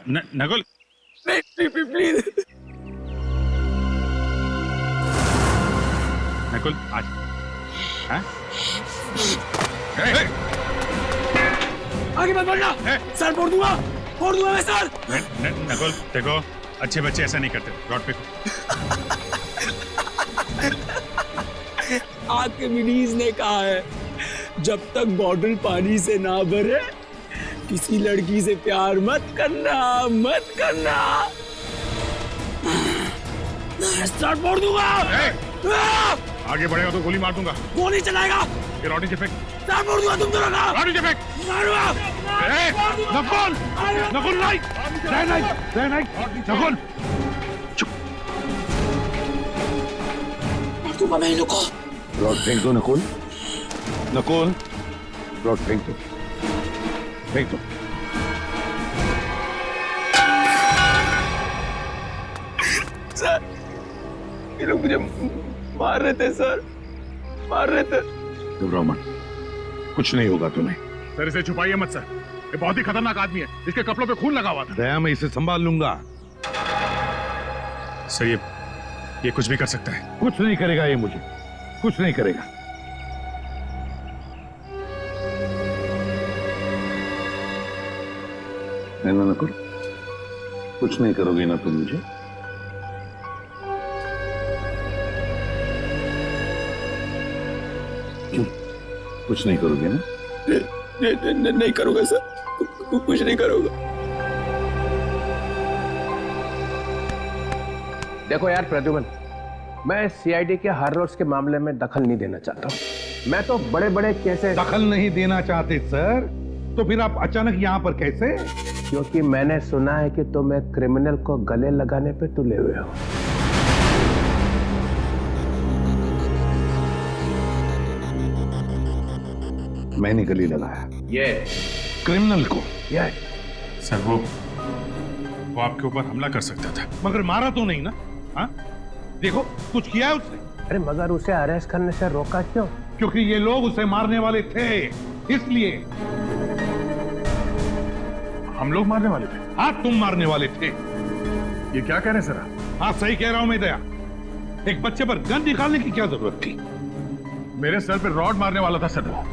Nakul please. Nakul आज हाँ? आगे मत बढ़ना, सर फोड़ दूंगा मैं सर। नकुल देखो, अच्छे बच्चे ऐसा नहीं करते। रॉड पे आर्किमिडीज ने कहा है, जब तक बॉटल पानी से ना भरे किसी लड़की से प्यार मत करना। स्टार्ट फोड़ दूंगा। आगे बढ़ेगा तो गोली मार दूंगा। गोली चलाएगा, ये रॉडी फेंक। स्टार्ट फोड़ दूंगा तुम दोनों का। रॉडी फेंक। मारूंगा। नकुल नहीं, नकुल चुप। मार दूंगा मैं इन लोगों को। रॉड फेंक दो नकुल, रॉड फेंक दो। सर ये लोग मुझे मार रहे थे सर, घबराओ मत, कुछ नहीं होगा तुम्हें। सर इसे छुपाइए मत सर, ये बहुत ही खतरनाक आदमी है। इसके कपड़ों पे खून लगा हुआ था। दया मैं इसे संभाल लूंगा। सर ये कुछ भी कर सकता है। कुछ नहीं करेगा ये, मुझे कुछ नहीं करेगा। है ना नकुल, कुछ नहीं करोगे ना तुम मुझे? क्यों कुछ नहीं करोगे ना? नहीं करूंगा सर, कुछ नहीं करूंगा। देखो यार प्रद्युमन, मैं सीआईडी के हर रोज के मामले में दखल नहीं देना चाहता हूँ। मैं तो बड़े बड़े केसेस। दखल नहीं देना चाहते सर, तो फिर आप अचानक यहाँ पर कैसे? क्योंकि मैंने सुना है कि तुम एक क्रिमिनल को गले लगाने पे तुले हुए हो। मैंने गले लगाया ये क्रिमिनल को? ये सर वो आपके ऊपर हमला कर सकता था। मगर मारा तो नहीं ना? हाँ देखो, कुछ किया है उसने? अरे मगर उसे अरेस्ट करने से रोका क्यों? क्योंकि ये लोग उसे मारने वाले थे, इसलिए। हम लोग मारने वाले थे? हाँ तुम मारने वाले थे। ये क्या कह रहे हैं सर? हाँ सही कह रहा हूं मैं दया, एक बच्चे पर गन निकालने की क्या जरूरत थी? मेरे सर पे रॉड मारने वाला था सर वो।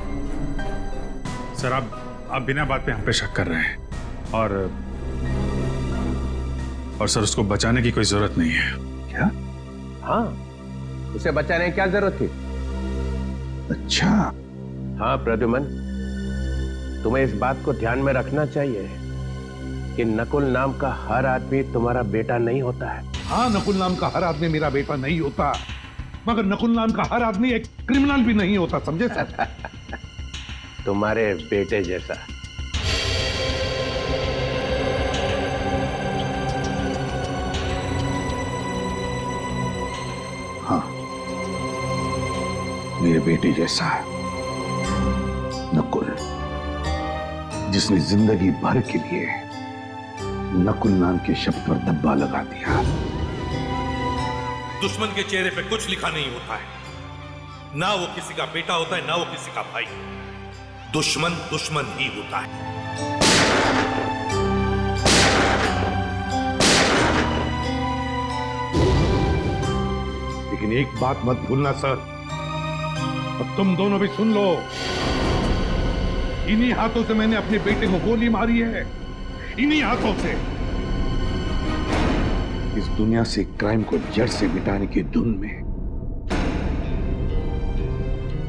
सर आप बिना बात पे हम पे शक कर रहे हैं, और सर उसको बचाने की कोई जरूरत नहीं है। क्या? हाँ, उसे बचाने की क्या जरूरत थी? अच्छा। हाँ प्रद्युमन, तुम्हें इस बात को ध्यान में रखना चाहिए कि नकुल नाम का हर आदमी तुम्हारा बेटा नहीं होता है। हाँ, नकुल नाम का हर आदमी मेरा बेटा नहीं होता, मगर नकुल नाम का हर आदमी एक क्रिमिनल भी नहीं होता, समझे सर? तुम्हारे बेटे जैसा। हाँ, मेरे बेटे जैसा नकुल, जिसने जिंदगी भर के लिए नकुल नाम के शब्द पर धब्बा लगा दिया। दुश्मन के चेहरे पे कुछ लिखा नहीं होता है, ना वो किसी का बेटा होता है ना वो किसी का भाई। दुश्मन दुश्मन ही होता है। लेकिन एक बात मत भूलना सर, अब तुम दोनों भी सुन लो, इन्हीं हाथों से मैंने अपने बेटे को गोली मारी है, इन्हीं हाथों से। इस दुनिया से क्राइम को जड़ से मिटाने की धुन में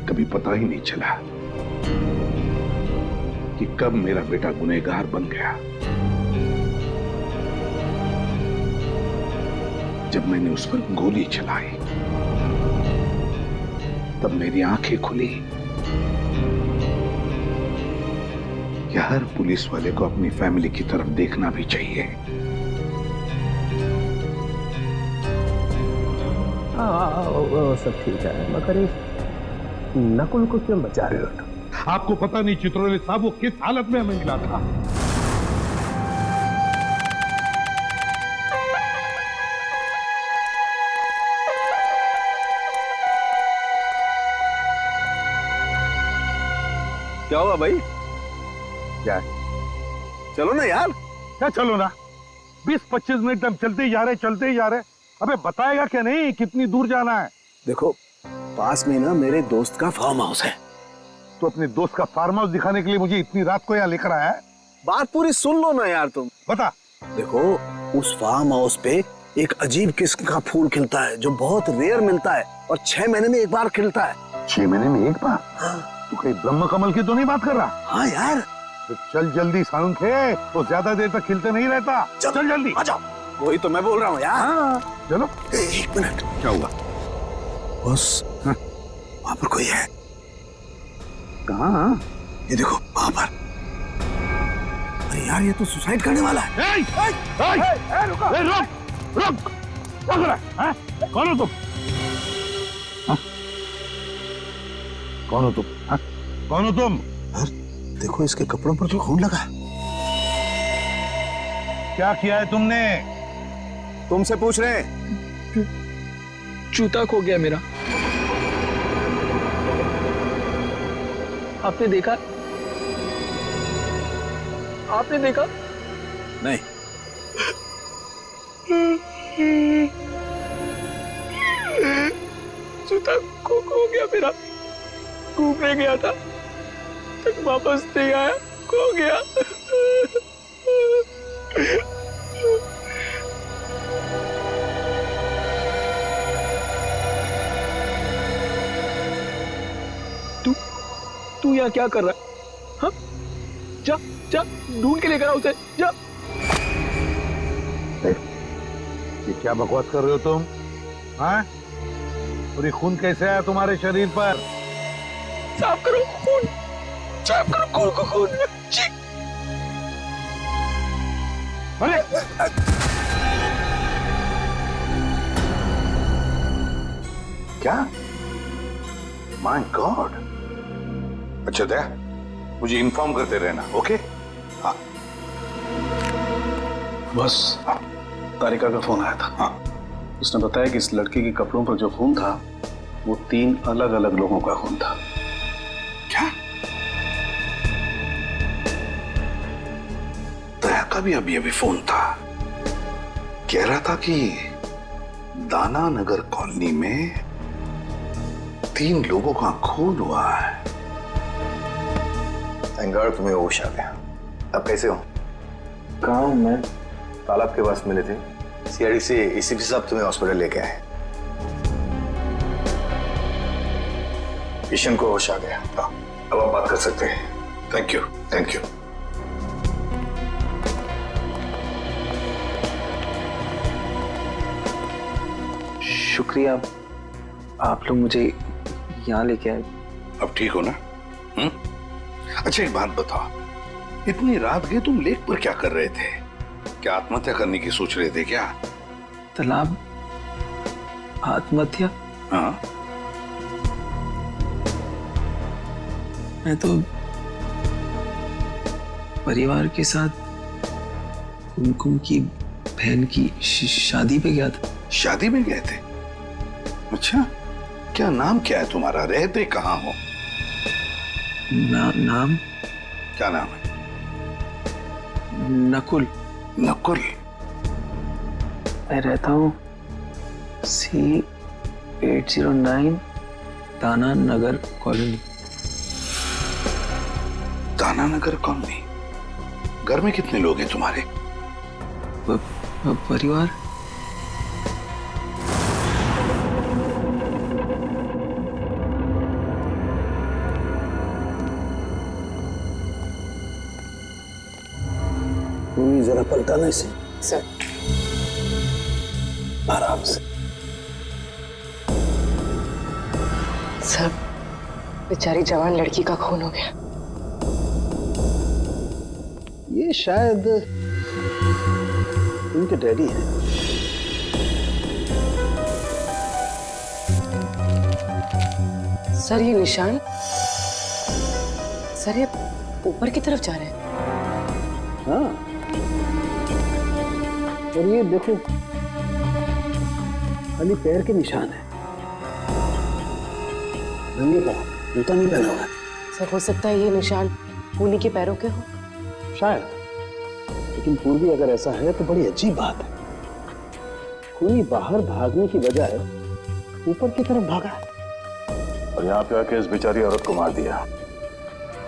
कभी पता ही नहीं चला कि कब मेरा बेटा गुनहगार बन गया। जब मैंने उस पर गोली चलाई तब मेरी आंखें खुली कि हर पुलिस वाले को अपनी फैमिली की तरफ देखना भी चाहिए। वो सब ठीक है, मगर इस नकुल को क्यों बचा रहे हो? आपको पता नहीं चित्रोले साहब वो किस हालत में हमें मिला था। क्या हुआ भाई? क्या? चलो ना यार। क्या चलो ना? 20-25 मिनट हम चलते ही जा रहे। अबे बताएगा क्या नहीं कितनी दूर जाना है? देखो पास में ना मेरे दोस्त का फार्म हाउस है। तो अपने दोस्त का फार्म हाउस दिखाने के लिए मुझे इतनी रात को यहाँ लेकर आया है? बात पूरी सुन लो ना यार तुम। बता। देखो उस फार्म हाउस पे एक अजीब किस्म का फूल खिलता है जो बहुत रेयर मिलता है और 6 महीने में एक बार खिलता है। 6 महीने में एक बार? हाँ। तू कहीं ब्रह्म कमल की तो नहीं बात कर रहा? हाँ यार। तो चल जल्दी साउंखे, तो ज्यादा देर तक खिलते नहीं रहता। चल जल्दी आ जाओ। वही तो मैं बोल रहा हूँ यार। हाँ चलो। 1 मिनट। क्या हुआ? बस वहां पर कोई है। कहाँ? ये देखो वहां पर। अरे यार ये तो सुसाइड करने वाला है। रुक क्या कर रहा है? कौन हो तुम? कौन हो तुम? कौन हो तुम? देखो इसके कपड़ों पर तो खून लगा है। क्या किया है तुमने? तुमसे पूछ रहे हैं। जूता खो गया मेरा। आपने देखा? आपने देखा? नहीं। जूता खो गया मेरा। घूमने गया था, तक वापस नहीं आया, खो गया। तू यहाँ क्या कर रहा है? हाँ? जा जा ढूंढ के लेकर आ उसे, जा। ये क्या बकवास कर रहे हो तुम? हाँ? और ये खून कैसे आया तुम्हारे शरीर पर? साफ करो खून, साफ करो खून को खून। जी। अरे क्या? My God. अच्छा दया, मुझे इन्फॉर्म करते रहना, ओके? हाँ। बस तारिका का फोन आया था। हाँ। उसने बताया कि इस लड़की के कपड़ों पर जो खून था वो 3 अलग-अलग लोगों का खून था। क्या? दया का भी अभी फोन था, कह रहा था कि दाना नगर कॉलोनी में 3 लोगों का खून हुआ है। तुम्हें होश आ गया। अब कैसे हो? कहाँ हूँ मैं? तालाब के पास मिले थे। सीआईडी से एसीपी साहब तुम्हें हॉस्पिटल लेके आए। किशन को होश आ गया। अब आप बात कर सकते हैं। Thank you, thank you. शुक्रिया, आप लोग मुझे यहाँ लेके आए। अब ठीक हो ना? अच्छा एक बात बताओ, इतनी रात गए तुम लेक पर क्या कर रहे थे? क्या आत्महत्या करने की सोच रहे थे क्या? तालाब आत्महत्या? हाँ। मैं तो परिवार के साथ कुमकुम की बहन की शादी पे गया था। शादी में गए थे? अच्छा, क्या नाम क्या है तुम्हारा? रहते कहाँ हो? नाम? क्या नाम है? नकुल। नकुल? मैं रहता हूँ C809 दाना नगर कॉलोनी। दाना नगर कॉलोनी? घर में कितने लोग हैं तुम्हारे? परिवार? जरा पलटाने से। सर। आराम से। सर, बेचारी जवान लड़की का खून हो गया। ये शायद उनके डैडी हैं। सर ये निशान, सर ये ऊपर की तरफ जा रहे हैं। हाँ, और ये देखो खाली पैर के निशान है, नंगे पाँव, जूता नहीं पहना हुआ है। सर हो सकता है ये निशान खूनी के पैरों के हो। शायद, लेकिन पूर्वी अगर ऐसा है तो बड़ी अजीब बात है। खूनी बाहर भागने की बजाय ऊपर की तरफ भागा और यहाँ पे आके इस बेचारी औरत को मार दिया।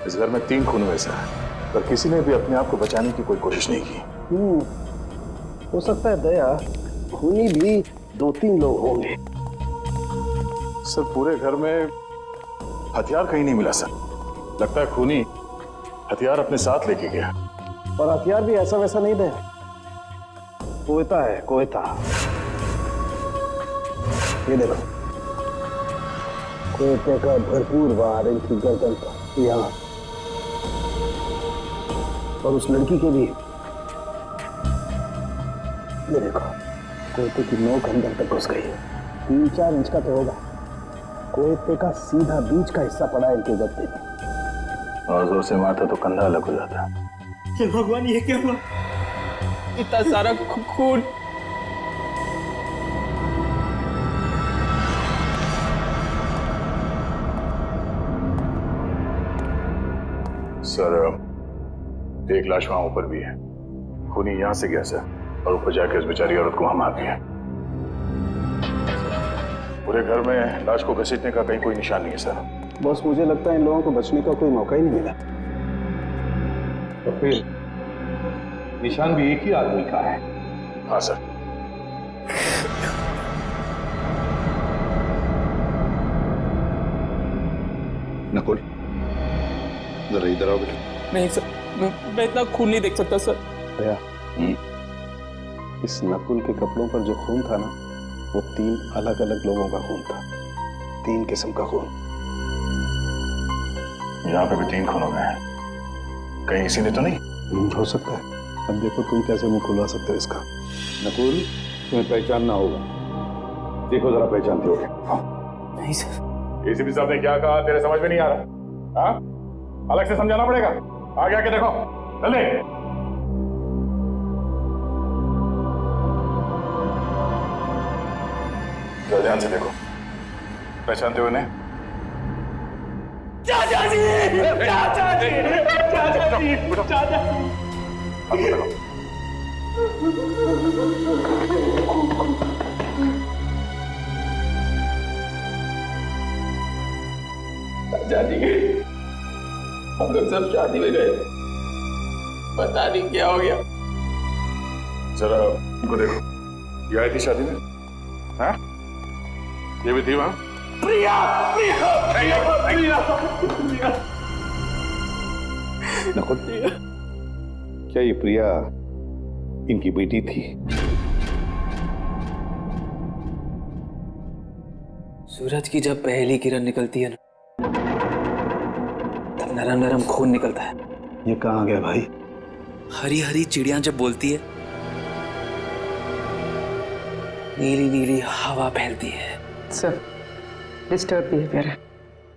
इस घर में 3 खून हुए सर, पर किसी ने भी अपने आप को बचाने की कोई कोशिश नहीं की। हो सकता है दया, खूनी भी 2-3 लोग होंगे। सर पूरे घर में हथियार कहीं नहीं मिला सर। लगता है खूनी हथियार अपने साथ लेके गया। और हथियार भी ऐसा वैसा नहीं दे, कोयता है, कोयता। ये देखो, कोयते का भरपूर वार इनकी गर्दन पर, यहाँ, और उस लड़की के भी। ये देखो, कोयते की नोक अंदर तक घुस गई है। 3-4 इंच का तो होगा। कोयते का सीधा बीच का हिस्सा पड़ा है इनके गद्दे में। और जोर से मारता तो कंधा अलग हो जाता। हे भगवान, ये क्या हुआ? इतना सारा खून। सर एक लाश वहां ऊपर भी है। खूनी यहां से गया सर, और ऊपर जाकर इस बेचारी औरत को वहां मार दिया। पूरे घर में लाश को घसीटने का कहीं कोई निशान नहीं है सर। बॉस, मुझे लगता है इन लोगों को बचने का कोई मौका ही नहीं मिला। तो फिर निशान भी एक ही आदमी का है। हाँ सर। नकुल, जरा इधर आओ बेटा। नहीं सर, मैं इतना खून नहीं देख सकता सर। भैया, इस नकुल के कपड़ों पर जो खून था ना, वो 3 अलग-अलग लोगों का खून था। 3 किस्म का खून। यहाँ पे भी 3 खून हो गए हैं। कहीं इसी ने तो नहीं? हो सकता है। अब देखो तुम कैसे मुंह खुलवा सकते हो इसका। नकुल, तुम्हें पहचानना होगा। देखो जरा पहचानते हो। हाँ। नहीं सर। एसीपी साहब ने क्या कहा तेरे समझ में नहीं आ रहा? हाँ? अलग से समझाना पड़ेगा। आगे आके देखो, जल्दी। जरा ध्यान से देखो, पहचानते हो इन्हें? चाचा जी, चाचा जी, चाचा जी, चाचा जी। हाथ में लगाओ। चाचा जी, हम लोग सब शादी में गए, पता नहीं क्या हो गया। जरा इनको देखो, ये आई थी शादी में? हाँ? ये भी थी वहां? प्रिया, प्रिया, प्रिया, प्रिया, प्रिया। नकुल, क्या ये प्रिया इनकी बेटी थी? सूरज की जब पहली किरण निकलती है ना, तब नरम नरम खून निकलता है। ये कहाँ गया भाई? हरी हरी चिड़िया जब बोलती है, नीली नीली हवा फैलती है। सर, डिस्टर्ब बिहेवियर है।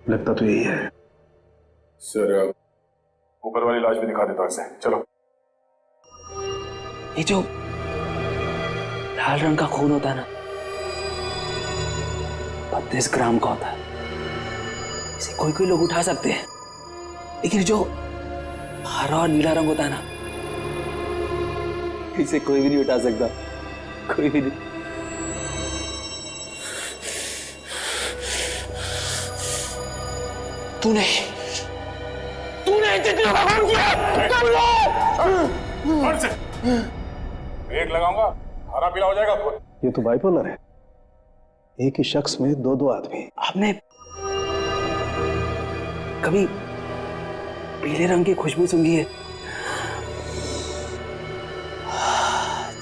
लगता तो यही है। सर ऊपर वाली लाश भी दिखा देता इसे। चलो। ये जो लाल रंग का खून होता है ना, 32 ग्राम का होता है। इसे कोई कोई लोग उठा सकते हैं, लेकिन जो हरा और नीला रंग होता है ना, इसे कोई भी नहीं उठा सकता, कोई भी नहीं। तूने जितना खून किया, ब्रेक लगाऊंगा, हरा पीला हो जाएगा खून। ये तो बाइपोलर है। एक ही शख्स में 2-2 आदमी। आपने कभी पीले रंग की खुशबू सूंघी है?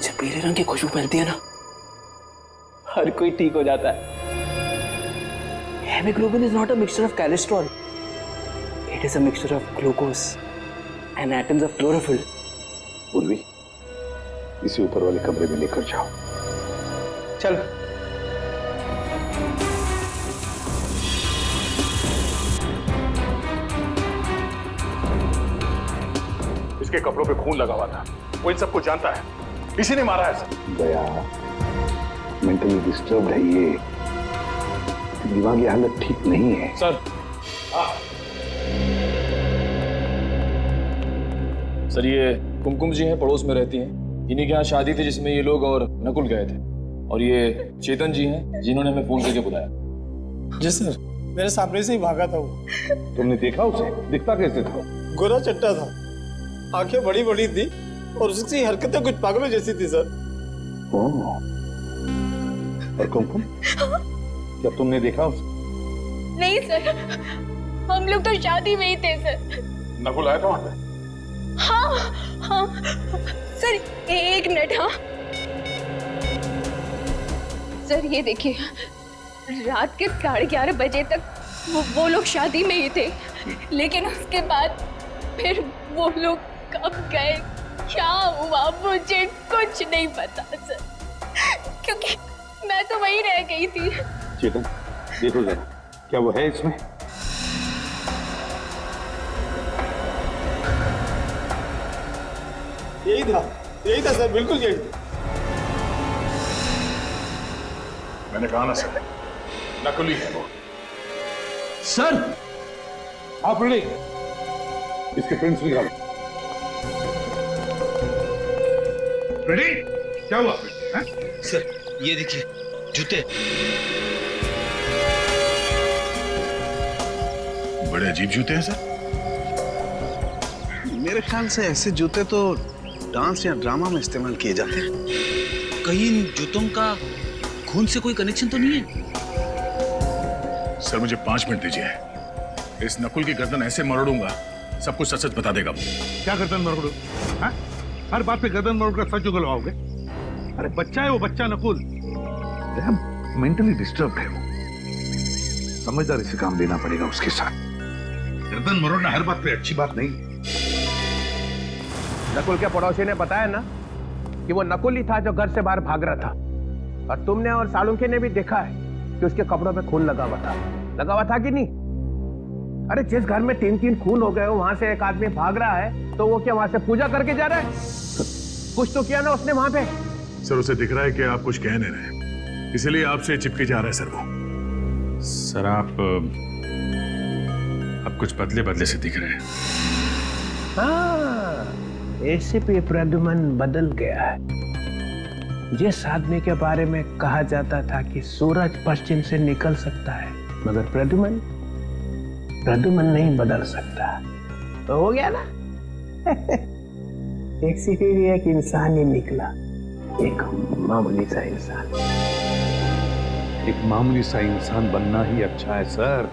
जब पीले रंग की खुशबू फैलती है ना, हर कोई ठीक हो जाता है। Haemoglobin is not a mixture of cholesterol. It is a mixture of glucose and atoms of chlorophyll. पूर्वी, इसी ऊपर वाले कमरे में लेकर जाओ। चल। इसके कपड़ों पे खून लगा हुआ था। वो इन सबको जानता है, इसी ने मारा है। दया मेंटली डिस्टर्ब है, ये दिमागी हालत ठीक नहीं है। सर, सर ये कुमकुम जी हैं, पड़ोस में रहती हैं। इन्हीं के यहाँ शादी थी जिसमें ये लोग और नकुल गए थे। और ये चेतन जी हैं जिन्होंने हमें फोन करके बुलाया। जी सर, मेरे सामने से ही भागा था वो। तुमने देखा उसे? दिखता कैसे था? गोरा चट्टा था, आंखें बड़ी बड़ी थी और उसकी हरकतें कुछ पागलों जैसी थी सर। ओह। और कुमकुम, क्या तुमने देखा उसे? नहीं सर, हम लोग तो शादी में ही थे सर। नकुल आया था वहां पे? हाँ सर, एक मिनट। हाँ सर, ये देखिए, रात के 11:30 बजे तक वो लोग शादी में ही थे, लेकिन उसके बाद फिर वो लोग कब गए, क्या हुआ, मुझे कुछ नहीं पता सर, क्योंकि मैं तो वहीं रह गई थी। चेतन, देखो जरा, क्या वो है इसमें? यही था सर, बिल्कुल यही था। मैंने कहा ना सर, नकली है वो। सर, आप रेडी? इसके प्रिंट्स निकालो। रेडी? क्या हुआ? सर, ये देखिए जूते। बड़े अजीब जूते हैं सर। मेरे ख्याल से ऐसे जूते तो डांस या ड्रामा में इस्तेमाल किए जाते हैं। कहीं इन जूतों का खून से कोई कनेक्शन तो नहीं है? सर मुझे 5 मिनट दीजिए, इस नकुल की गर्दन ऐसे मरोड़ूंगा, सब कुछ सच सच बता देगा वो। क्या गर्दन मरोड़ो? हर बात पे गर्दन मरोड़ कर सच उगलवाओगे? अरे बच्चा है वो, बच्चा नकुल मेंटली डिस्टर्ब है वो, समझदारी से काम लेना पड़ेगा उसके साथ। गर्दन मरोड़ना हर बात पे अच्छी बात नहीं है। नकुल के पड़ोसी ने बताया ना कि वो नकुल ही था जो घर से बाहर भाग रहा था, और तुमने और सालुंखे ने भी देखा है कि उसके कपड़ों पे खून लगा हुआ था कि नहीं? अरे जिस घर में 3-3 खून हो गए हो, वहां से एक आदमी भाग रहा है, तो वो क्या वहां से पूजा करके जा रहा है? कुछ तो किया ना उसने वहां पे। सर उसे दिख रहा है कि आप कुछ कह नहीं रहे, इसीलिए आपसे चिपके जा रहा है सर वो। सर आप कुछ बदले बदले से दिख रहे हैं। हाँ, एसीपी प्रद्युमन बदल गया है। जिस आदमी के बारे में कहा जाता था कि सूरज पश्चिम से निकल सकता है, मगर प्रद्युमन नहीं बदल सकता, तो हो गया ना। एक सिर्फ एक इंसान ही निकला, एक मामूली सा इंसान। एक मामूली सा इंसान बनना ही अच्छा है सर।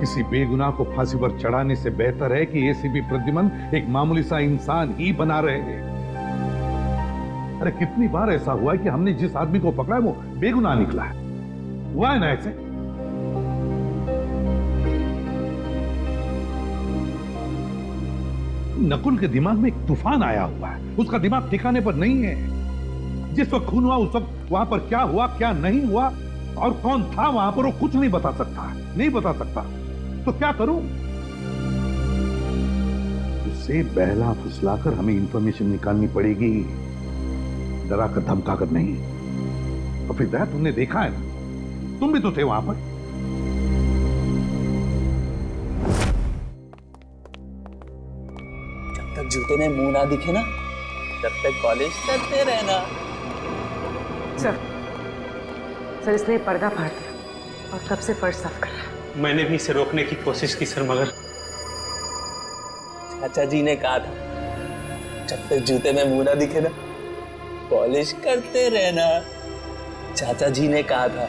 किसी बेगुनाह को फांसी पर चढ़ाने से बेहतर है कि एसीपी प्रद्युमन एक मामूली सा इंसान ही बना रहे। अरे कितनी बार ऐसा हुआ है कि हमने जिस आदमी को पकड़ा है वो बेगुनाह निकला है। हुआ है ना ऐसे? नकुल के दिमाग में एक तूफान आया हुआ है, उसका दिमाग ठिकाने पर नहीं है। जिस वक्त खून हुआ उस वक्त वहां पर क्या हुआ क्या नहीं हुआ और कौन था वहां पर, वो कुछ नहीं बता सकता। तो क्या करूं? उसे बहला फुसलाकर हमें इंफॉर्मेशन निकालनी पड़ेगी, डरा कर धमका कर नहीं। तो फिर दैट तुमने देखा है ना, तुम भी तो थे वहां पर। जब तक जूते में मुंह ना दिखे ना, तब तक पॉलिश करते रहना। सर इसने पर्दा फाड़ दिया और तब से फर्श साफ कर रहा है। मैंने भी इसे रोकने की कोशिश की सर, मगर चाचा जी ने कहा था जब तक जूते में मुंह ना दिखे ना, पॉलिश करते रहना। चाचा जी ने कहा था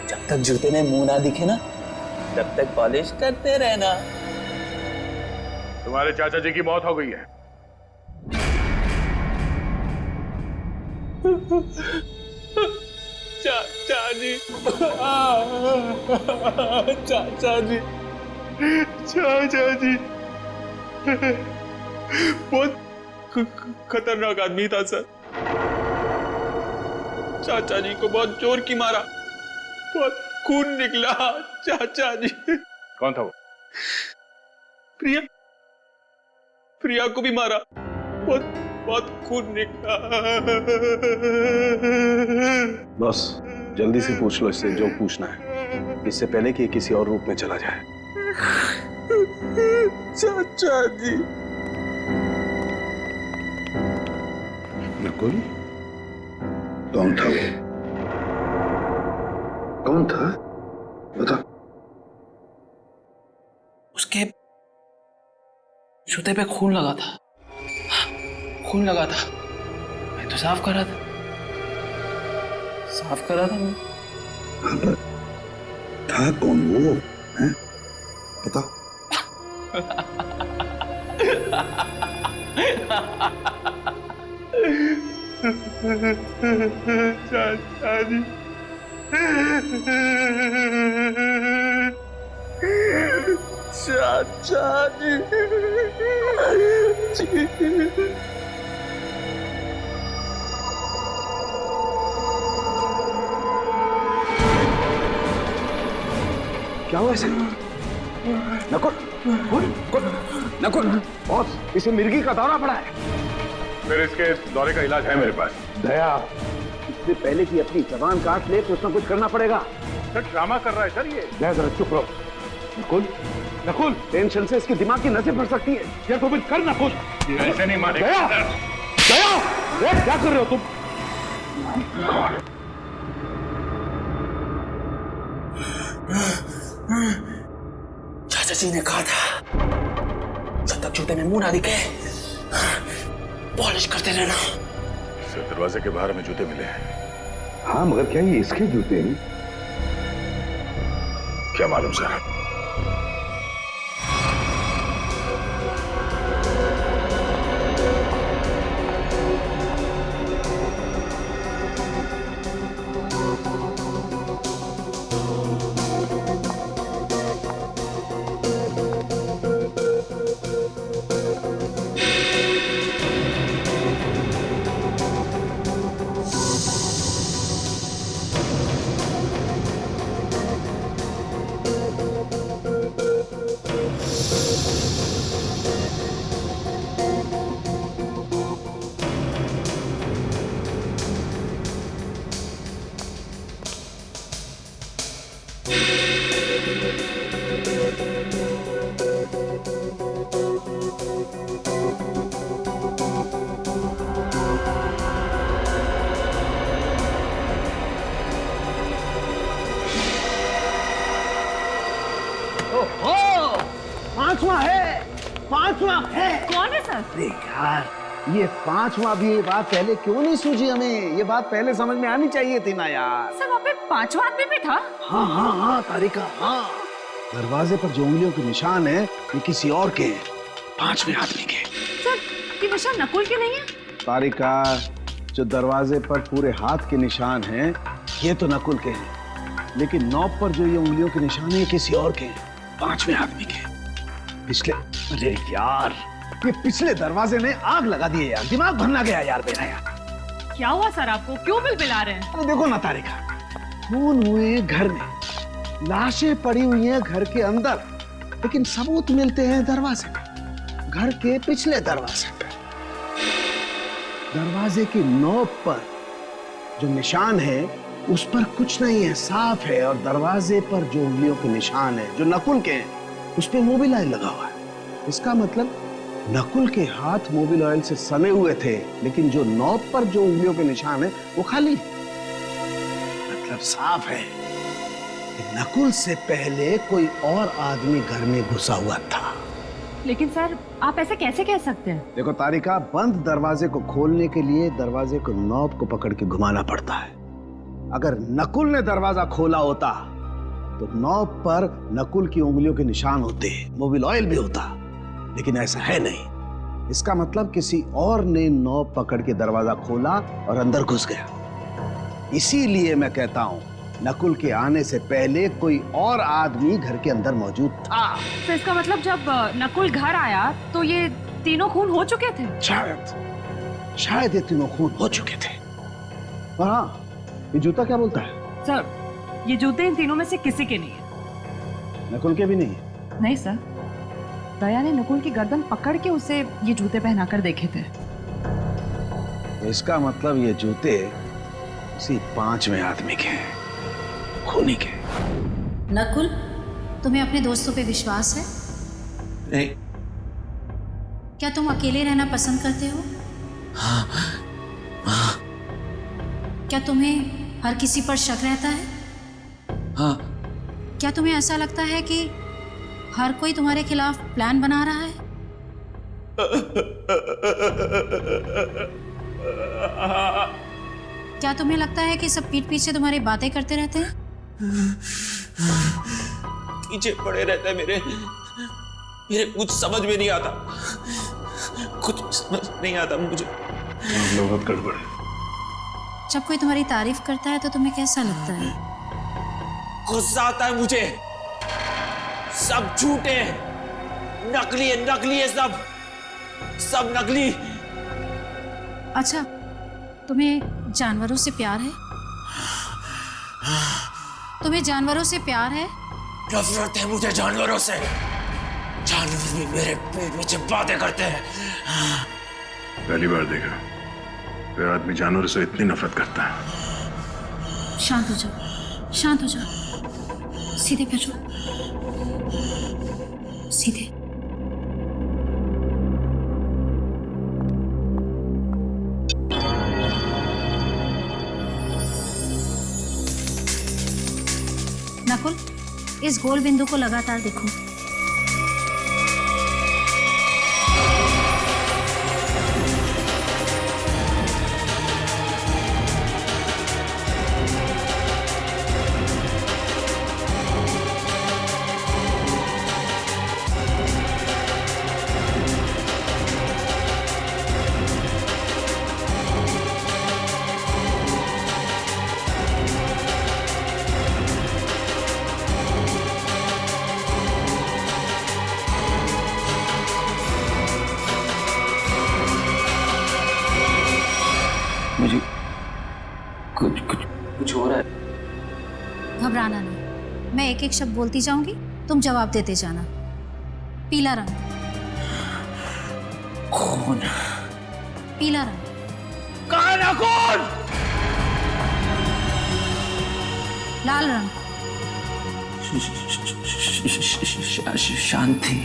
जब तक जूते में मुंह ना दिखे ना, तब तक पॉलिश करते रहना। तुम्हारे चाचा जी की मौत हो गई है। चाचा जी, बहुत खतरनाक आदमी था सर। चाचा जी को बहुत जोर की मारा, बहुत खून निकला। चाचा जी। कौन था वो? प्रिया को भी मारा, बहुत खून निकला। बस जल्दी से पूछ लो इससे जो पूछना है, इससे पहले कि किसी और रूप में चला जाए। चाचा जी। नकुल? कौन था वो? कौन था? बता। उसके जूते पे खून लगा था। खून लगा था। मैं तो साफ कर रहा था। साफ कर रहा था मैं। हाँ, पर था कौन वो? हैं? बता। चाचा जी, चाचा जी। क्या हुआ इसे? नकुल, नकुल, बॉस, इसे मिर्गी का दौरा पड़ा है। फिर इसके दौरे का इलाज है मेरे पास। दया, इससे पहले कि अपनी जबान काट ले कुछ ना कुछ करना पड़ेगा। सर ड्रामा कर रहा है सर ये। दया जरा चुप रहो। नकुल, नकुल, टेंशन से इसके दिमाग की नसें फट सकती है। ये तो बिल्कुल कर नकुल, ऐसे नहीं मारेगा। दया, दया, दया, क्या कर रहे हो तुम? चाचा जी ने कहा था जब तक जूते में मुंह ना दिखे पॉलिश करते रहना। सर दरवाजे के बाहर में जूते मिले हैं। हाँ, मगर क्या ये इसके जूते हैं? क्या मालूम सर। पांचवा है। कौन है सर? अरे यार, ये पांचवा भी, ये बात पहले क्यों नहीं सूझी हमें? ये बात पहले समझ में आनी चाहिए थी ना यार। सर वहाँ पे पांचवा आदमी भी था? हाँ हाँ हाँ तारिका, हाँ। दरवाजे पर जो उंगलियों के निशान है ये किसी और के हैं, पांचवें आदमी के। सर ये निशान नकुल के नहीं है? तारिका, जो दरवाजे पर पूरे हाथ के निशान हैं ये तो नकुल के हैं, लेकिन नॉब पर जो ये उंगलियों के निशान है ये किसी और के हैं, पांचवें आदमी के। पिछले, अरे यार, ये पिछले दरवाजे ने आग लगा दी है यार, दिमाग भरना गया यार मेरा यार। क्या हुआ सर आपको? क्यों बिलबिला रहे हैं? अरे देखो ना तारिका, खून हुए हैं घर में, लाशें पड़ी हुई हैं घर के अंदर, लेकिन सबूत मिलते हैं दरवाजे पे, घर के पिछले दरवाजे पे। दरवाजे की नोक पर जो निशान है उस पर कुछ नहीं है, साफ है, और दरवाजे पर जो उंगलियों के निशान है जो नकुल के हैं उस पे मोबिल ऑयल लगा हुआ है। इसका मतलब नकुल के हाथ मोबिल ऑयल से सने हुए थे, लेकिन जो नॉब पर जो उंगलियों के निशान है वो खाली। मतलब साफ है कि नकुल से पहले कोई और आदमी घर में घुसा हुआ था। लेकिन सर आप ऐसे कैसे कह सकते हैं? देखो तारिका, बंद दरवाजे को खोलने के लिए दरवाजे को नॉब को पकड़ के घुमाना पड़ता है। अगर नकुल ने दरवाजा खोला होता तो नॉब पर नकुल की उंगलियों के निशान होते, मोबिल ऑयल भी होता, लेकिन ऐसा है नहीं। इसका मतलब किसी और ने नॉब पकड़ के दरवाजा खोला और अंदर घुस गया। इसीलिए मैं कहता हूं नकुल के आने से पहले कोई और आदमी घर के अंदर मौजूद था। तो इसका मतलब जब नकुल घर आया तो ये तीनों खून हो चुके थे? शायद ये तीनों खून हो चुके थे। और हाँ, ये जूता क्या बोलता है? सर ये जूते इन तीनों में से किसी के नहीं है। नकुल के भी नहीं है? नहीं सर, दया ने नकुल की गर्दन पकड़ के उसे ये जूते पहनाकर देखे थे। तो इसका मतलब ये जूते उसी पांचवें आदमी के हैं, खूनी के। नकुल, तुम्हें अपने दोस्तों पे विश्वास है? नहीं। क्या तुम अकेले रहना पसंद करते हो? हाँ, क्या तुम्हें हर किसी पर शक रहता है? हाँ। क्या तुम्हें ऐसा लगता है कि हर कोई तुम्हारे खिलाफ प्लान बना रहा है? क्या तुम्हें लगता है कि सब पीठ पीछे तुम्हारी बातें करते रहते हैं? पीछे पड़े रहते हैं मेरे कुछ समझ में नहीं आता, कुछ समझ नहीं आता मुझे। बहुत गड़बड़ है। जब कोई तुम्हारी तारीफ करता है तो तुम्हें कैसा लगता है? गुस्सा आता है मुझे। सब झूठे, नकली है सब नकली। अच्छा, तुम्हें जानवरों से प्यार है? तुम्हें जानवरों से प्यार है? नफरत है मुझे जानवरों से। जानवर भी मेरे पेट में बातें करते हैं। पहली बार देखा कोई आदमी जानवरों से इतनी नफरत करता है। शांत हो जाओ, शांत हो जाओ, सीधे बैठो, सीधे। नकुल, इस गोल बिंदु को लगातार देखो। मुझे कुछ हो रहा है। घबराना नहीं, मैं एक एक शब्द बोलती जाऊंगी, तुम जवाब देते जाना। पीला रंग। खून। पीला रंग। काला खून। लाल रंग। शांति।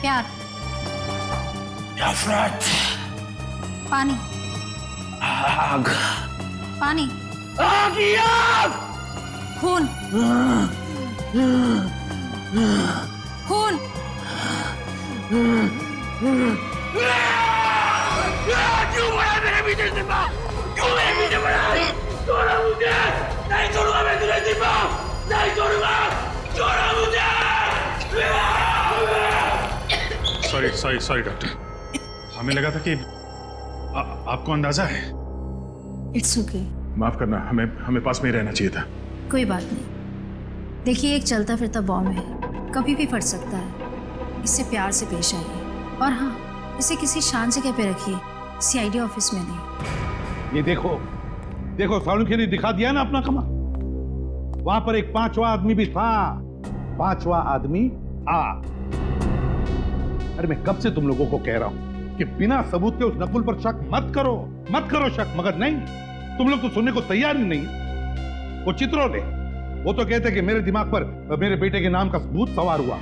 प्यार। नफरत। पानी। आग। पानी। आग ही आग। खून। खून। क्यों बड़ा मेरे पीछे सिम्बा? क्यों मेरे पीछे बड़ा? छोड़ो मुझे! नहीं छोड़ूंगा मैं तुझे सिम्बा! नहीं छोड़ूंगा! छोड़ो मुझे! सॉरी डॉक्टर, हमें लगा था कि आपको अंदाजा है। It's okay. माफ करना, हमें पास में ही रहना चाहिए था। कोई बात नहीं। देखिए, एक चलता फिरता बॉम्ब है, कभी भी फट सकता है। इससे प्यार से पेश आइए, और हाँ, इसे किसी शांत जगह पे रखिए, सीआईडी ऑफिस में नहीं। ये देखो सालुंखे ने दिखा दिया ना अपना कमा। वहां पर एक पांचवा आदमी भी था। पांचवा आदमी आ। अरे मैं कब से तुम लोगों को कह रहा हूं कि बिना सबूत के उस नकुल पर शक मत करो शक, मगर नहीं, तुम लोग तो सुनने को तैयार ही नहीं। वो चित्रोले, वो तो कहते कि मेरे दिमाग पर मेरे बेटे के नाम का सबूत सवार हुआ।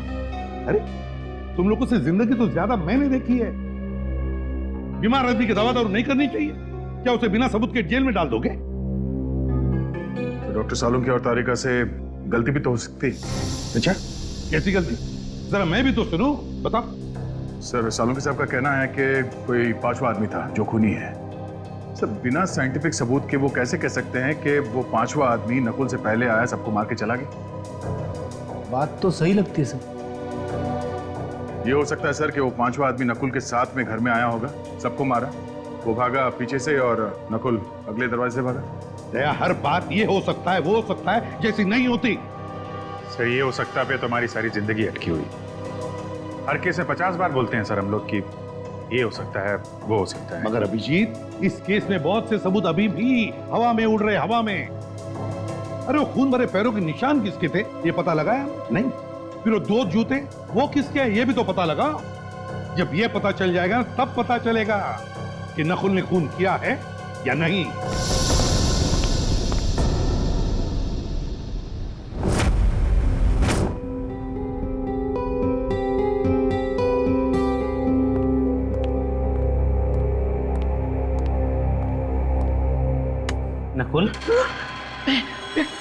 अरे तुम लोगों से जिंदगी तो ज्यादा मैंने देखी है। बीमार आदमी की दवा दारू नहीं करनी चाहिए क्या? उसे बिना सबूत के जेल में डाल दोगे? तो डॉक्टर सालुंखे और तारिका से गलती भी तो हो सकती। अच्छा, कैसी गलती? जरा मैं भी तो सुनूं, बताओ। सर, सालुंखे साहब का कहना है कि कोई पांचवा आदमी था जो खूनी है। सर, बिना साइंटिफिक सबूत के वो कैसे कह सकते हैं कि वो पांचवा आदमी नकुल से पहले आया, सबको मार के चला गया? बात तो सही लगती है सर। ये हो सकता है सर कि वो पांचवा आदमी नकुल के साथ में घर में आया होगा, सबको मारा, वो भागा पीछे से और नकुल अगले दरवाजे से भागा। दया, हर बात ये हो सकता है, वो हो सकता है जैसी नहीं होती। सर, ये हो सकता है पे तो हमारी सारी जिंदगी अटकी हुई। हर केस में 50 बार बोलते हैं सर हम लोग कि ये हो सकता है, वो हो सकता है। मगर अभिजीत, इस केस में बहुत से सबूत अभी भी हवा में उड़ रहे, हवा में। अरे वो खून भरे पैरों के निशान किसके थे ये पता लगाया नहीं? फिर वो 2 जूते वो किसके हैं ये भी तो पता लगा। जब ये पता चल जाएगा तब पता चलेगा कि नकुल ने खून किया है या नहीं। नकुल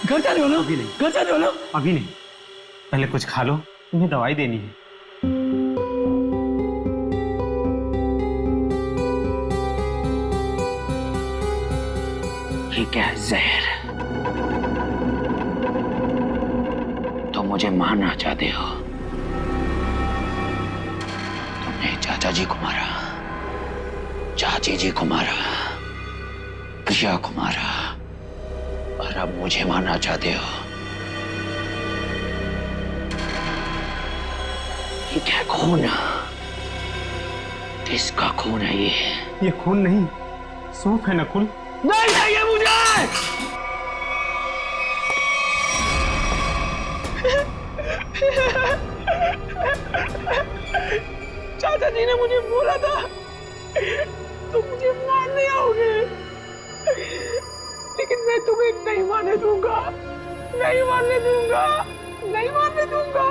घर जा रहे हो ना? अभी नहीं। घर जा रहे हो ना? अभी नहीं, पहले कुछ खा लो, तुम्हें दवाई देनी है। ये क्या है? जहर? तो मुझे मारना चाहते हो? तुमने चाचा जी को मारा, चाची जी को मारा, प्रिया को मारा, और अब मुझे मारना चाहते हो? ये क्या खून? किसका खून है ये? ये खून नहीं, सूप है नकुल। नहीं चाहिए मुझे! चाचा जी ने मुझे बोला था तुम मुझे मारने आओगे, लेकिन मैं तुम्हें नहीं मारने दूंगा, नहीं मारने दूंगा, नहीं मारने दूंगा।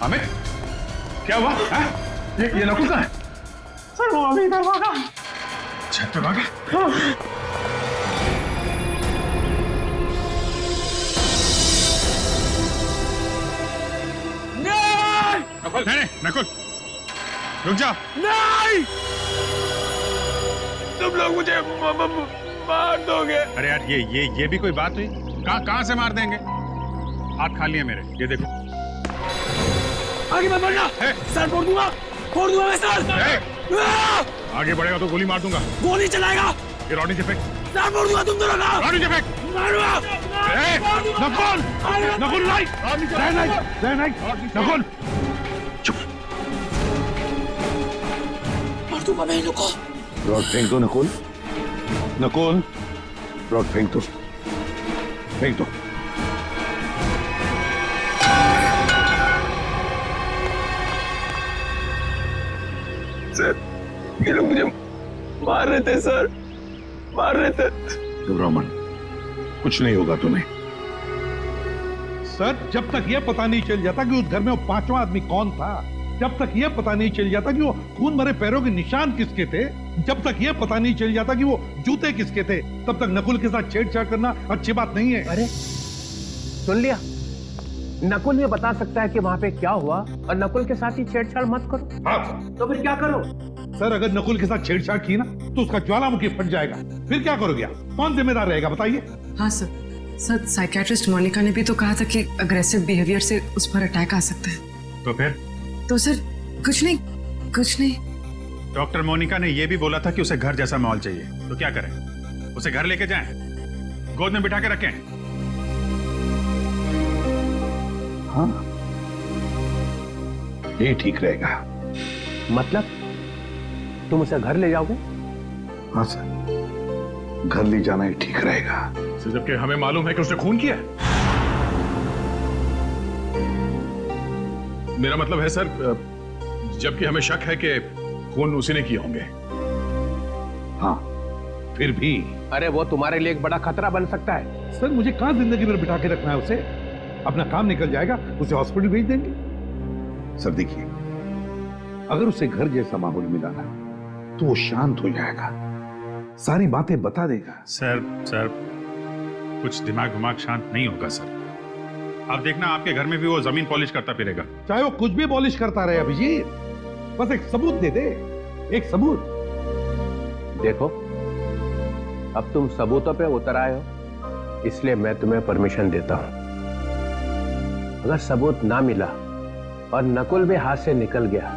अमित, क्या हुआ? ये नकुल कहाँ है? सर वो अभी इधर भागा। छत पे भागा? नकुल, नहीं, नकुल, रुक जाओ। नहीं! तुम लोग मुझे मार दोगे। अरे यार, ये भी कोई बात हुई? कहाँ से मार देंगे? हाथ खाली है मेरे, ये देखो। आगे मत बढ़ना, सर फोड़ दूंगा मैं सर। आगे बढ़ेगा तो गोली मार दूंगा। गोली चलाएगा? ये रॉडी से फेंक। सर फोड़ दूंगा तुम दोनों का। रॉडी से फेंक। मारूंगा। नकुल, नकुल नहीं, नकुल, चुप। मार दूंगा मैं इन लोग को। रॉड फेंक दो नकुल, नकुल, रॉड फेंक दो, फेंक दो। सर, ये लोग मुझे मार रहे थे सर, मार रहे थे। घबराओ मत, कुछ नहीं होगा तुम्हें। सर, जब तक यह पता नहीं चल जाता कि उस घर में वो पांचवा आदमी कौन था, जब तक यह पता नहीं चल जाता कि वो खून भरे पैरों के निशान किसके थे, जब तक यह पता नहीं चल जाता कि वो जूते किसके थे, तब तक नकुल के साथ छेड़छाड़ करना अच्छी बात नहीं है। अरे सुन लिया, नकुल ये बता सकता है कि वहां पे क्या हुआ, और नकुल के साथ ही छेड़छाड़ मत करो। हाँ तो फिर क्या करो? सर, अगर नकुल के साथ छेड़छाड़ की ना तो उसका ज्वालामुखी फट जाएगा, फिर क्या करोगे आप? कौन जिम्मेदार रहेगा बताइए? हाँ सर, साइकियाट्रिस्ट मोनिका ने भी तो कहा था कि अग्रेसिव बिहेवियर से उस पर अटैक आ सकता है। तो फिर? तो सर कुछ नहीं। डॉक्टर मोनिका ने यह भी बोला था कि उसे घर जैसा माहौल चाहिए, तो क्या करें? उसे घर लेके जाएं, गोद में बिठा के रखें? हाँ, ये ठीक रहेगा। मतलब तुम उसे घर ले जाओगे? हाँ सर, घर ले जाना ही ठीक रहेगा। जबकि हमें मालूम है कि उसने खून किया है। मेरा मतलब है सर, जबकि हमें शक है कि खून उसी ने किए होंगे। हाँ, फिर भी। अरे वो तुम्हारे लिए एक बड़ा खतरा बन सकता है। सर, मुझे कहां जिंदगी भर बिठा के रखना है उसे? अपना काम निकल जाएगा, उसे हॉस्पिटल भेज देंगे। सर देखिए, अगर उसे घर जैसा माहौल मिला ना तो वो शांत हो जाएगा, सारी बातें बता देगा। सर, कुछ दिमाग शांत नहीं होगा सर। आप देखना, आपके घर में भी वो जमीन पॉलिश करता फिरेगा। चाहे वो कुछ भी पॉलिश करता रहे अभिजीत, बस एक सबूत दे दे, एक सबूत। देखो, अब तुम सबूतों पे उतर आए हो, इसलिए मैं तुम्हें परमिशन देता हूं। अगर सबूत ना मिला और नकुल भी हाथ से निकल गया,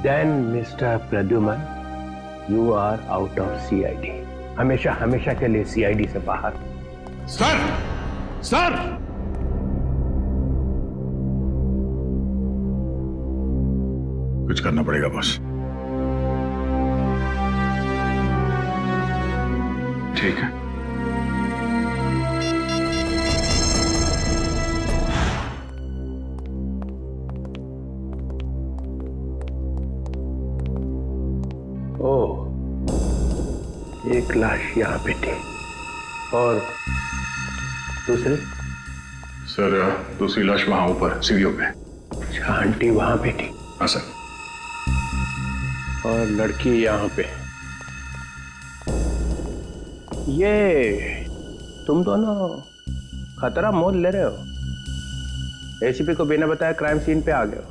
then mister Pradyuman, you are out of CID, हमेशा के लिए सीआईडी से बाहर। सर, कुछ करना पड़ेगा बॉस। ठीक है। ओह, एक लाश यहां पे थी, और दूसरी सर दूसरी लाश वहां ऊपर सीढ़ियों पे। अच्छा, आंटी वहां पे थी? हाँ सर। और लड़की यहाँ पे। ये तुम दोनों खतरा मोल ले रहे हो। एसीपी को बिना बताए क्राइम सीन पे आ गए हो।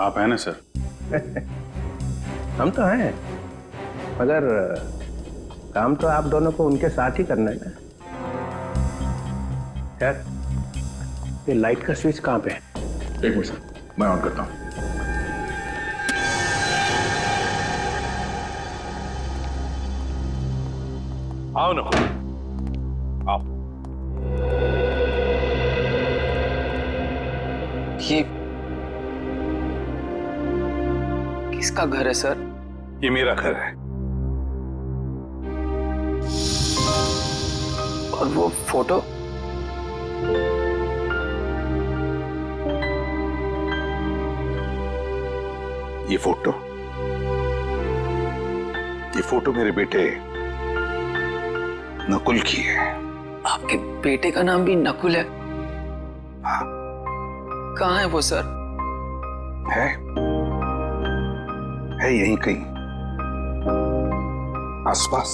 आप हैं ना सर? हम तो हैं, मगर काम तो आप दोनों को उनके साथ ही करना है ना। यार, ये लाइट का स्विच कहाँ पे है? एक मिनट सर, मैं ऑन करता हूँ। आओ ना, आओ। ये किसका घर है सर? ये मेरा घर है। और वो फोटो? ये फोटो मेरे बेटे नकुल की है। आपके बेटे का नाम भी नकुल है? हाँ। कहाँ है वो सर? है यहीं कहीं आसपास।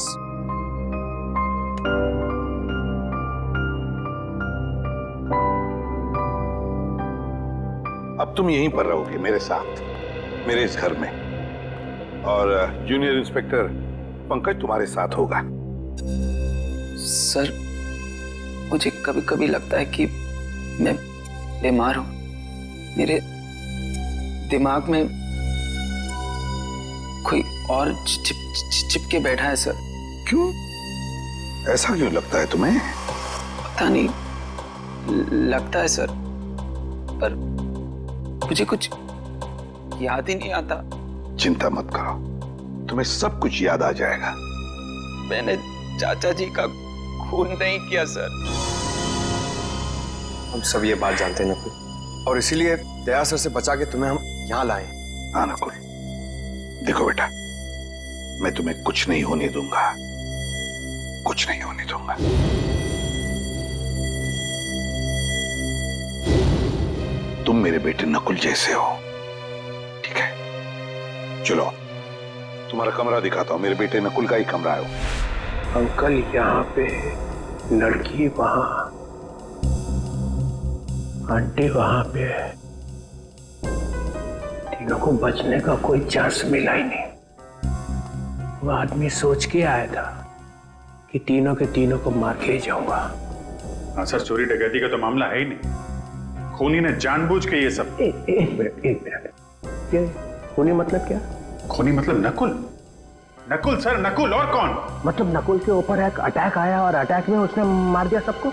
अब तुम यहीं पर रहोगे मेरे साथ, मेरे इस घर में, और जूनियर इंस्पेक्टर पंकज तुम्हारे साथ होगा। सर, मुझे कभी कभी लगता है कि मैं बीमार हूं। मेरे दिमाग में कोई और चिपके बैठा है सर। क्यों? ऐसा क्यों लगता है तुम्हें? पता नहीं, लगता है सर, पर मुझे कुछ याद ही नहीं आता। चिंता मत करो, तुम्हें सब कुछ याद आ जाएगा। मैंने चाचा जी का खून नहीं किया सर। हम सब ये बात जानते हैं नकुल, और इसीलिए दया सर से बचा के तुम्हें हम यहाँ लाए। हाँ नकुल, देखो बेटा, मैं तुम्हें कुछ नहीं होने दूंगा, कुछ नहीं होने दूंगा। तुम मेरे बेटे नकुल जैसे हो, ठीक है? चलो तुम्हारा कमरा दिखाता हूं। मेरे बेटे नकुल का ही कमरा है। अंकल यहाँ पे, लड़की वहां, आंटी वहां पे। तीनों को बचने का कोई चांस मिला ही नहीं। वो आदमी सोच के आया था कि तीनों के तीनों को मार के ही जाऊंगा। हाँ सर, चोरी डकैती का तो मामला है ही नहीं। खूनी ने जानबूझ के ये सब। एक मिनट, ये खूनी मतलब क्या? खूनी मतलब नकुल। नकुल सर, नकुल, और कौन? मतलब नकुल के ऊपर एक अटैक आया और अटैक में उसने मार दिया सबको?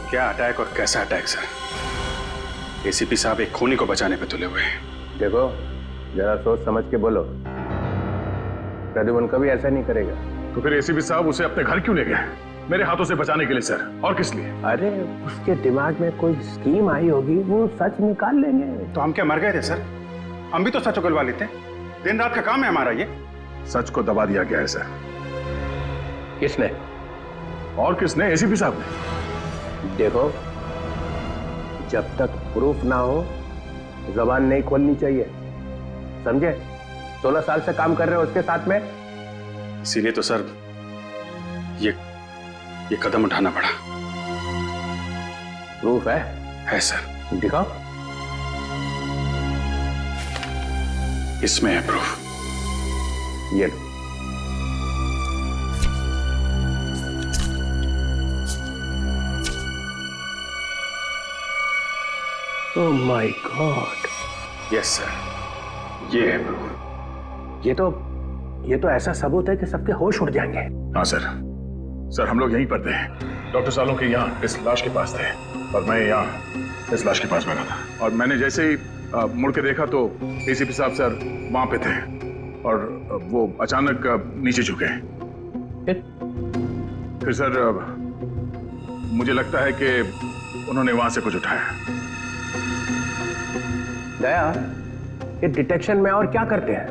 क्या अटैक और कैसा अटैक सर? एसीपी साहब एक खूनी को बचाने पे तुले हुए हैं। देखो, जरा सोच समझ के बोलो। प्रद्युमन कभी ऐसा नहीं करेगा। तो फिर एसीपी साहब उसे अपने घर क्यों ले गए? मेरे हाथों से बचाने के लिए सर, और किस लिए? अरे उसके दिमाग में कोई स्कीम आई होगी, वो सच निकाल लेंगे। तो हम क्या मर गए थे सर? हम भी तो सच उगलवा लेते। दिन रात का काम है हमारा ये। सच को दबा दिया गया है सर। किसने? और किसने? एसीपी साहब ने। देखो, जब तक प्रूफ ना हो जबान नहीं खोलनी चाहिए, समझे? 16 साल से काम कर रहे हो उसके साथ में। इसीलिए तो सर ये कदम उठाना पड़ा। प्रूफ है? है सर। दिखाओ। इसमें है प्रूफ। ये लो। Oh my god. Yes sir, ये है प्रूफ। ये तो ऐसा सबूत है कि सबके होश उड़ जाएंगे। हाँ सर। सर, हम लोग यहीं पर थे। डॉक्टर सालों के यहाँ इस लाश के पास थे, और मैं यहाँ इस लाश के पास बैठा था। और मैंने जैसे ही मुड़ के देखा तो एसीपी साहब सर वहां पे थे, और वो अचानक नीचे झुके। फिर सर मुझे लगता है कि उन्होंने वहां से कुछ उठाया। दया, ये डिटेक्शन में और क्या करते हैं?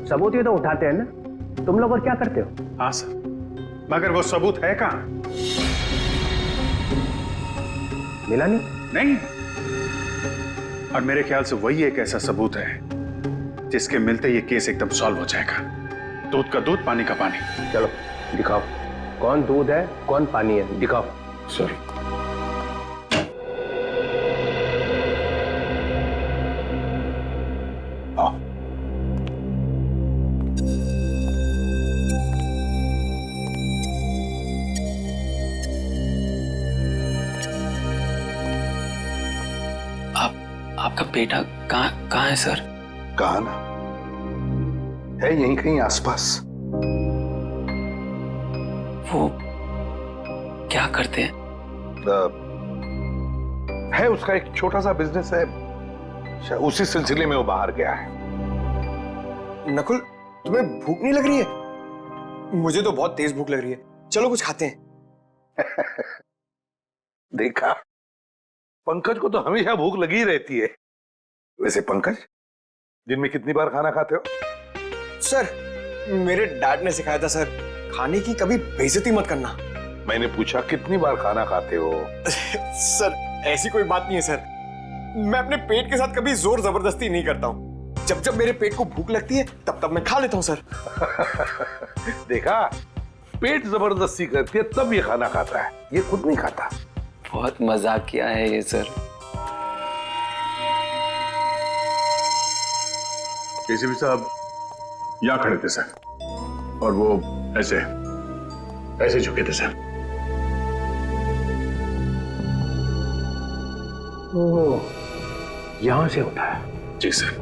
सबूत ही तो उठाते हैं ना। तुम लोग और क्या करते हो? हाँ सर, मगर वो सबूत है कहाँ? मिला नहीं? नहीं, और मेरे ख्याल से वही एक ऐसा सबूत है जिसके मिलते ये केस एकदम सॉल्व हो जाएगा। दूध का दूध, पानी का पानी। चलो दिखाओ, कौन दूध है कौन पानी है, दिखाओ। सॉरी। आपका बेटा कहाँ है सर? कहा ना, है यहीं कहीं आसपास। वो क्या करते हैं? है उसका एक छोटा सा बिजनेस है, शायद उसी सिलसिले में वो बाहर गया है। नकुल, तुम्हें भूख नहीं लग रही है? मुझे तो बहुत तेज भूख लग रही है, चलो कुछ खाते हैं। देखा, पंकज को तो हमेशा भूख लगी रहती है। वैसे पंकज, दिन में कितनी बार खाना खाते हो? सर, मेरे डैड ने सिखाया था सर, खाने की कभी बेइज्जती मत करना। मैंने पूछा कितनी बार खाना खाते हो? सर, ऐसी कोई बात नहीं है सर, मैं अपने पेट के साथ कभी जोर जबरदस्ती नहीं करता हूँ। जब जब मेरे पेट को भूख लगती है तब तब मैं खा लेता हूँ सर। देखा, पेट जबरदस्ती करती है तब ये खाना खाता है, ये खुद नहीं खाता। बहुत मजाक किया है ये सर। एसीपी साहब यहाँ खड़े थे सर, और वो ऐसे ऐसे झुके थे सर। यहां से उठाया? जी सर।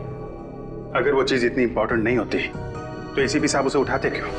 अगर वो चीज इतनी इंपॉर्टेंट नहीं होती तो एसीपी साहब उसे उठाते क्यों?